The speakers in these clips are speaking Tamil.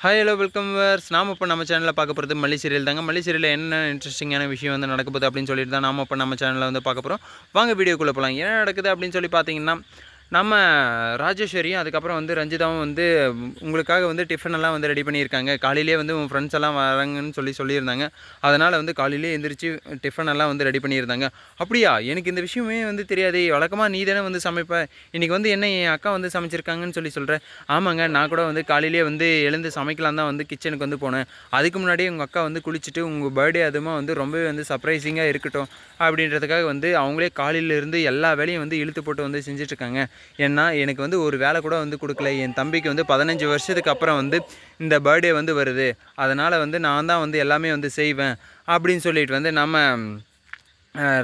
Hi hello welcome verse. நாம் இப்போ நம்ம சேனலில் பார்க்க போகிறது மல்லி சீரியல் தாங்க. மல்லி சீரியலில் என்ன இன்ட்ரெஸ்டிங்கான விஷயம் வந்து நடக்க போகுது அப்படின்னு சொல்லிட்டு தான் நாம் இப்போ நம்ம சேனலில் வந்து பார்க்க போகிறோம். வாங்க வீடியோக்குள்ளே போகலாம். என்ன நடக்குது அப்படின்னு சொல்லி பார்த்தீங்கன்னா, நம்ம ராஜேஸ்வரியும் அதுக்கப்புறம் வந்து ரஞ்சிதாவும் வந்து உங்களுக்காக வந்து டிஃபன் எல்லாம் வந்து ரெடி பண்ணியிருக்காங்க. காலையிலேயே வந்து உன் ஃப்ரெண்ட்ஸ் எல்லாம் வராங்கன்னு சொல்லியிருந்தாங்க. அதனால் வந்து காலையிலேயே எந்திரிச்சு டிஃபன் எல்லாம் வந்து ரெடி பண்ணியிருந்தாங்க. அப்படியா, எனக்கு இந்த விஷயமே வந்து தெரியாது. வழக்கமாக நீ தானே வந்து சமைப்ப, இன்றைக்கி வந்து என்ன என் அக்கா வந்து சமைச்சிருக்காங்கன்னு சொல்கிறேன். ஆமாங்க, நான் கூட வந்து காலையிலேயே வந்து எழுந்து சமைக்கலாம் தான் வந்து கிச்சனுக்கு வந்து போனேன். அதுக்கு முன்னாடியே உங்கள் அக்கா வந்து குளிச்சுட்டு உங்கள் பர்த்டே அதுமா வந்து ரொம்பவே வந்து சர்ப்ரைசிங்காக இருக்கட்டும் அப்படின்றதுக்காக வந்து அவங்களே காலையிலேருந்து எல்லா வேலையும் வந்து இழுத்து போட்டு வந்து செஞ்சிட்ருக்காங்க. ஏன்னா எனக்கு வந்து ஒரு வேலை கூட வந்து கொடுக்கல. என் தம்பிக்கு வந்து 15 வருஷத்துக்கு அப்புறம் வந்து இந்த பர்த்டே வந்து வருது. அதனால் வந்து நான் தான் வந்து எல்லாமே வந்து செய்வேன் அப்படின்னு சொல்லிட்டு வந்து நம்ம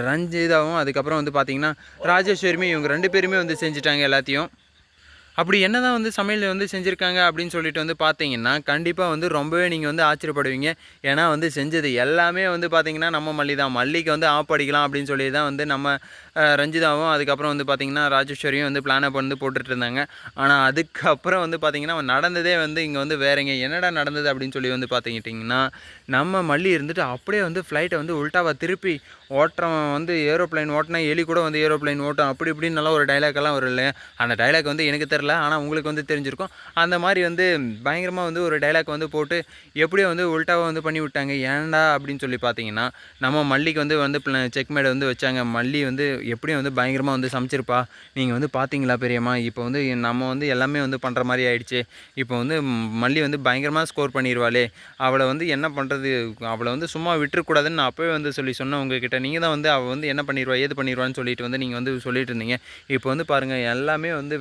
ரஞ்சிதாவும் அதுக்கப்புறம் வந்து பார்த்திங்கன்னா ராஜேஸ்வரியுமே இவங்க 2 பேருமே வந்து செஞ்சுட்டாங்க எல்லாத்தையும். அப்படி என்ன தான் வந்து சமையல் வந்து செஞ்சுருக்காங்க அப்படின்னு சொல்லிட்டு வந்து பார்த்தீங்கன்னா, கண்டிப்பாக வந்து ரொம்பவே நீங்கள் வந்து ஆச்சரியப்படுவீங்க. ஏன்னா வந்து செஞ்சது எல்லாமே வந்து பார்த்தீங்கன்னா, நம்ம மல்லி தான். மல்லிக்கு வந்து ஆப் அடிக்கலாம் அப்படின்னு சொல்லி தான் வந்து நம்ம ரஞ்சிதாவும் அதுக்கப்புறம் வந்து பார்த்திங்கன்னா ராஜேஸ்வரியும் வந்து பிளானை வந்து போட்டுட்டு இருந்தாங்க. ஆனால் அதுக்கப்புறம் வந்து பார்த்திங்கன்னா நடந்ததே வந்து இங்கே வந்து வேறங்க. என்னடா நடந்தது அப்படின்னு சொல்லி வந்து பார்த்துக்கிட்டிங்கன்னா, நம்ம மல்லி இருந்துட்டு அப்படியே வந்து ஃப்ளைட்டை வந்து உல்ட்டாவாக திருப்பி ஓட்டுறவன் வந்து ஏரோப்ளைன் ஓட்டினா எலி கூட வந்து ஏரோப்ளைன் ஓட்டும் அப்படி இப்படின்னு நல்லா ஒரு டைலாக்கெல்லாம் வரும் இல்லையா. அந்த டைலாக் வந்து எனக்கு தெரில, ஆனால் உங்களுக்கு வந்து தெரிஞ்சிருக்கும். அந்த மாதிரி வந்து பயங்கரமாக வந்து ஒரு டைலாக் வந்து போட்டு எப்படியோ வந்து உல்ட்டாவாக வந்து பண்ணி விட்டாங்க. ஏன்டா அப்படின்னு சொல்லி பார்த்தீங்கன்னா, நம்ம மல்லிக்கு வந்து செக்மேட் வந்து வச்சாங்க. மல்லி வந்து எப்படியும் வந்து பயங்கரமாக வந்து சமைச்சிருப்பா. நீங்கள் வந்து பார்த்தீங்களா பெரியம்மா, இப்போ வந்து நம்ம வந்து எல்லாமே வந்து பண்ணுற மாதிரி ஆயிடுச்சு. இப்போ வந்து மல்லி வந்து பயங்கரமாக ஸ்கோர் பண்ணிடுவாளே, அவளை வந்து என்ன பண்ணுறது, அவளை வந்து சும்மா விட்டுறக்கூடாதுன்னு நான் அப்போவே வந்து சொன்னேன் உங்ககிட்ட. நீங்கள் தான் வந்து அவள் வந்து என்ன பண்ணிடுவா ஏது பண்ணிடுவான்னு சொல்லிட்டு வந்து நீங்கள் வந்து சொல்லிட்டு இருந்தீங்க. இப்போ வந்து பாருங்கள், எல்லாமே வந்து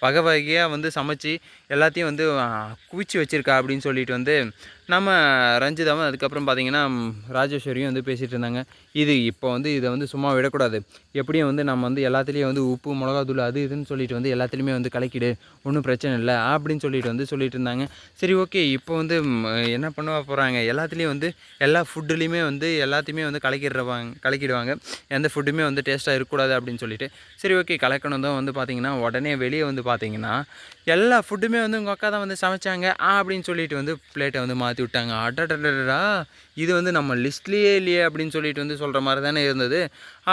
வகை வகையாக வந்து சமைச்சு எல்லாத்தையும் வந்து குவிச்சு வச்சுருக்கா அப்படின்னு சொல்லிட்டு வந்து நம்ம ரஞ்சிதாவும் அதுக்கப்புறம் பார்த்திங்கன்னா ராஜேஸ்வரியும் வந்து பேசிகிட்டு இருந்தாங்க. இப்போ வந்து இதை வந்து சும்மா விடக்கூடாது. எப்படியும் வந்து நம்ம வந்து எல்லாத்துலேயும் வந்து உப்பு மிளகாத்தூள் அது இதுன்னு சொல்லிட்டு வந்து எல்லாத்துலேயுமே வந்து கலக்கிடு, ஒன்றும் பிரச்சனை இல்லை அப்படின்னு சொல்லிட்டு இருந்தாங்க. சரி, ஓகே, இப்போ வந்து என்ன பண்ண போகிறாங்க, எல்லாத்துலேயும் வந்து எல்லா ஃபுட்டுலேயுமே வந்து எல்லாத்தையுமே வந்து கலக்கிடுவாங்க. எந்த ஃபுட்டுமே வந்து டேஸ்ட்டாக இருக்கக்கூடாது அப்படின்னு சொல்லிட்டு. சரி, ஓகே, கலக்கணும் தான் வந்து பார்த்திங்கன்னா உடனே வெளியே வந்து பார்த்திங்கன்னா எல்லா ஃபுட்டுமே வந்து உங்கள் அக்கா தான் வந்து சமைச்சாங்க அப்படின்னு சொல்லிட்டு வந்து பிளேட்டை வந்து மாற்றி விட்டாங்க. அடடடடா, இது வந்து நம்ம லிஸ்ட்லேயே இல்லையே அப்படின்னு சொல்லிட்டு வந்து சொல்கிற மாதிரி தானே இருந்தது.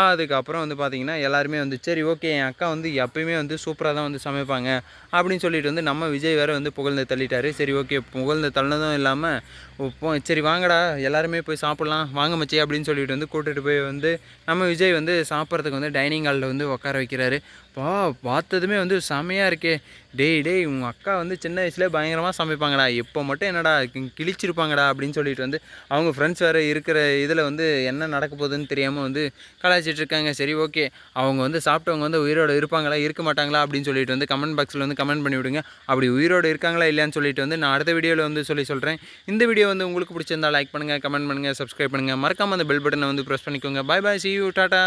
அதுக்கப்புறம் வந்து பார்த்திங்கன்னா எல்லாருமே வந்து சரி, ஓகே, என் அக்கா வந்து எப்பயுமே வந்து சூப்பராக தான் வந்து சமைப்பாங்க அப்படின்னு சொல்லிட்டு வந்து நம்ம விஜய் வேறு வந்து புகழ்ந்து தள்ளிட்டாரு. சரி, ஓகே, புகழ்ந்து தள்ளதும் இல்லாமல் சரி வாங்கடா எல்லாருமே போய் சாப்பிட்லாம் வாங்க மச்சி அப்படின்னு சொல்லிட்டு வந்து கூட்டிகிட்டு போய் வந்து நம்ம விஜய் வந்து சாப்பிட்றதுக்கு வந்து டைனிங் ஹாலில் வந்து உட்கார வைக்கிறாரு. பார்த்ததுமே வந்து செமையாக இருக்கே. டேய் உங்கள் அக்கா வந்து சின்ன வயசுலேயே பயங்கரமாக சமைப்பாங்கடா, இப்போ மட்டும் என்னடா கிழிச்சிருப்பாங்கடா அப்படின்னு சொல்லிட்டு வந்து அவங்க ஃப்ரெண்ட்ஸ் வேறு இருக்கிற இதில் வந்து என்ன நடக்க போகுதுன்னு தெரியாமல் வந்து கலாய்ச்சிட்ருக்காங்க. சரி, ஓகே, அவங்க வந்து சாப்பிட்டவங்க வந்து உயிரோடு இருப்பாங்களா இருக்க மாட்டாங்களா அப்படின்னு சொல்லிட்டு வந்து கமெண்ட் பாக்ஸில் வந்து கமெண்ட் பண்ணி விடுங்க. அப்படி உயிரோடு இருக்காங்களா இல்லையான்னு சொல்லிட்டு வந்து நான் அடுத்த வீடியோவில் வந்து சொல்கிறேன். இந்த வீடியோ வந்து உங்களுக்கு பிடிச்சிருந்தா லைக் பண்ணுங்கள், கமெண்ட் பண்ணுங்கள், சப்ஸ்கிரைப் பண்ணுங்கள். மறக்காமல் அந்த பெல் பட்டனை வந்து ப்ரெஸ் பண்ணிக்கோங்க. Bye bye, see you, tata.